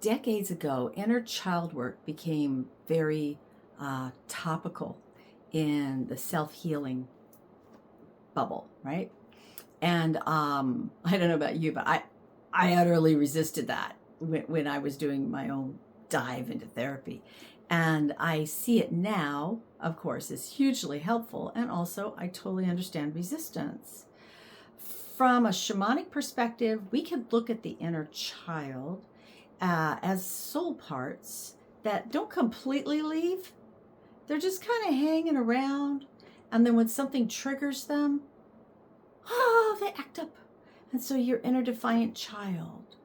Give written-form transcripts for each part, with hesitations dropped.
decades ago, inner child work became very topical in the self-healing bubble, right? And I don't know about you, but I utterly resisted that when I was doing my own dive into therapy. And I see it now, of course, as hugely helpful. And also, I totally understand resistance. From a shamanic perspective, we could look at the inner child as soul parts that don't completely leave. They're just kind of hanging around. And then when something triggers them, they act up. And so your inner defiant child,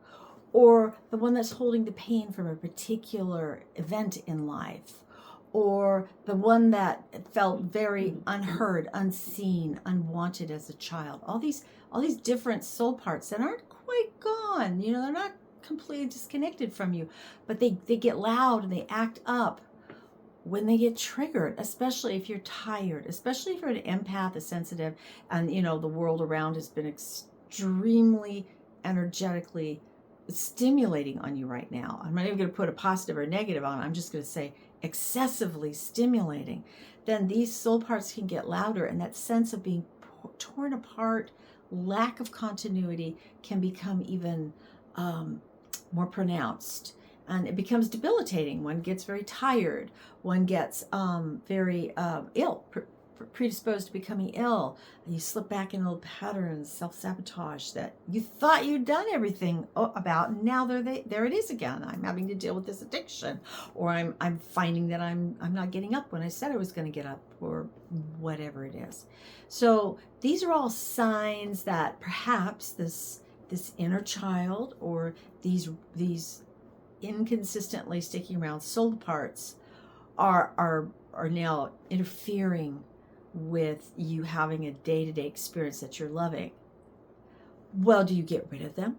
or the one that's holding the pain from a particular event in life, or the one that felt very unheard, unseen, unwanted as a child. All these different soul parts that aren't quite gone. They're not completely disconnected from you, but they get loud and they act up when they get triggered, especially if you're tired, especially if you're an empath, a sensitive, and the world around has been extremely energetically stimulating on you right now. I'm not even going to put a positive or negative on it. I'm just going to say excessively stimulating. Then these soul parts can get louder, and that sense of being torn apart, lack of continuity can become even more pronounced. And it becomes debilitating. One gets very tired. One gets very ill, predisposed to becoming ill. And you slip back into old patterns, self-sabotage that you thought you'd done everything about. And now there it is again. I'm having to deal with this addiction. Or I'm finding that I'm not getting up when I said I was going to get up, or whatever it is. So these are all signs that perhaps this inner child, or these inconsistently sticking around soul parts are now interfering with you having a day-to-day experience that you're loving. Well, do you get rid of them?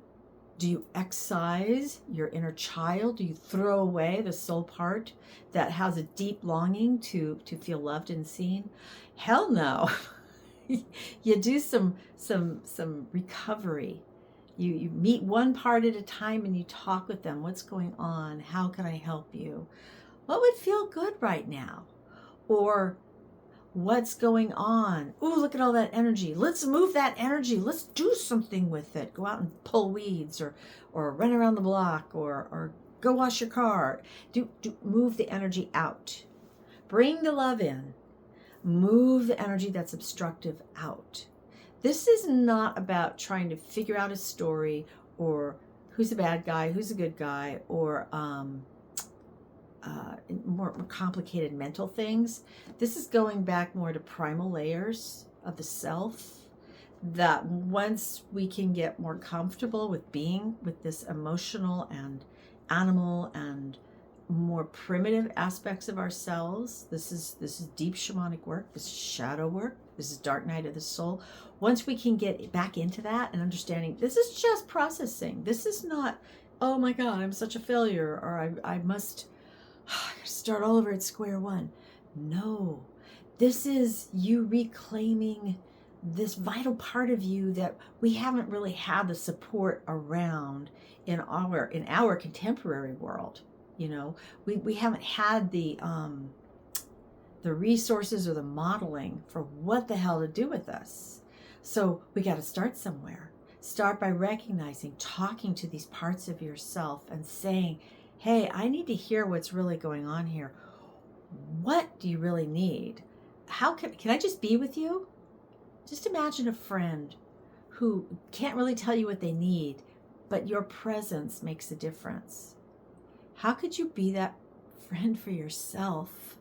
Do you excise your inner child? Do you throw away the soul part that has a deep longing to feel loved and seen? Hell no. You do some recovery. You meet one part at a time and you talk with them. What's going on? How can I help you? What would feel good right now? Or what's going on? Ooh, look at all that energy. Let's move that energy. Let's do something with it. Go out and pull weeds, or run around the block, or go wash your car. Move the energy out. Bring the love in. Move the energy that's obstructive out. This is not about trying to figure out a story, or who's a bad guy, who's a good guy, or more complicated mental things. This is going back more to primal layers of the self, that once we can get more comfortable with being with this emotional and animal and more primitive aspects of ourselves. This is deep shamanic work. This is shadow work. This is dark night of the soul. Once we can get back into that and understanding, this is just processing. This is not, oh my God, I'm such a failure, or I must start all over at square one. No, this is you reclaiming this vital part of you that we haven't really had the support around in our contemporary world. We haven't had the resources or the modeling for what the hell to do with us. So we got to start somewhere. Start by recognizing, talking to these parts of yourself and saying, hey, I need to hear what's really going on here. What do you really need? How can I just be with you? Just imagine a friend who can't really tell you what they need, but your presence makes a difference. How could you be that friend for yourself?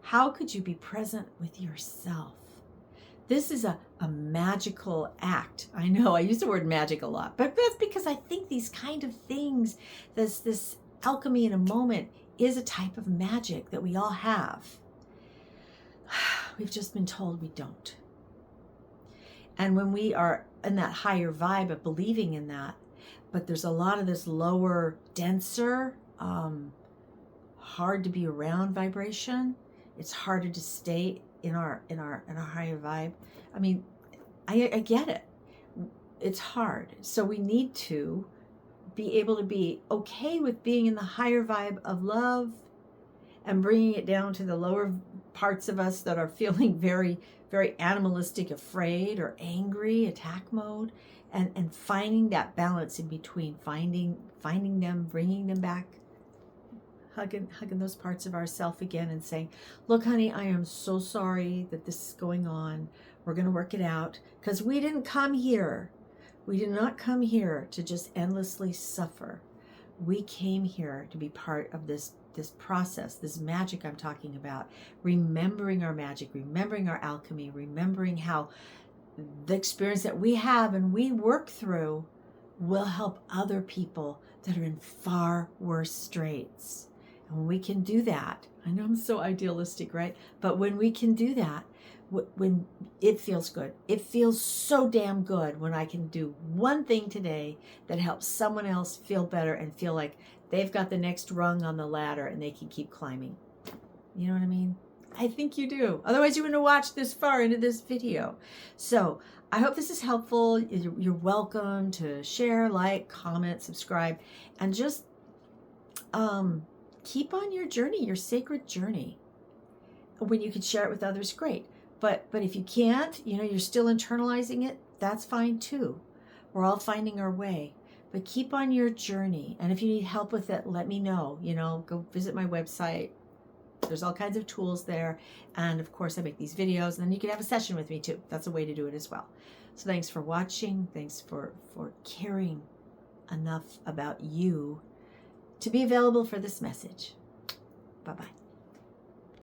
How could you be present with yourself? This is a magical act. I know I use the word magic a lot, but that's because I think these kind of things, this alchemy in a moment, is a type of magic that we all have. We've just been told we don't. And when we are in that higher vibe of believing in that, but there's a lot of this lower, denser, hard to be around vibration. It's harder to stay in our higher vibe. I mean, I get it. It's hard. So we need to be able to be okay with being in the higher vibe of love and bringing it down to the lower parts of us that are feeling very, very animalistic, afraid or angry, attack mode, and finding that balance in between, finding them, bringing them back, hugging those parts of ourself again and saying, look, honey, I am so sorry that this is going on. We're going to work it out, because we didn't come here. We did not come here to just endlessly suffer. We came here to be part of this process, this magic I'm talking about, remembering our magic, remembering our alchemy, remembering how the experience that we have and we work through will help other people that are in far worse straits. And when we can do that, I know I'm so idealistic, right? But when we can do that, when it feels good, it feels so damn good when I can do one thing today that helps someone else feel better and feel like they've got the next rung on the ladder and they can keep climbing. You know what I mean? I think you do. Otherwise, you wouldn't have watched this far into this video. So I hope this is helpful. You're welcome to share, like, comment, subscribe, and just keep on your journey, your sacred journey. When you can share it with others, great. But if you can't, you're still internalizing it, that's fine too. We're all finding our way. But keep on your journey. And if you need help with it, let me know. Go visit my website. There's all kinds of tools there. And of course, I make these videos. And then you can have a session with me too. That's a way to do it as well. So thanks for watching. Thanks for caring enough about you to be available for this message. Bye-bye.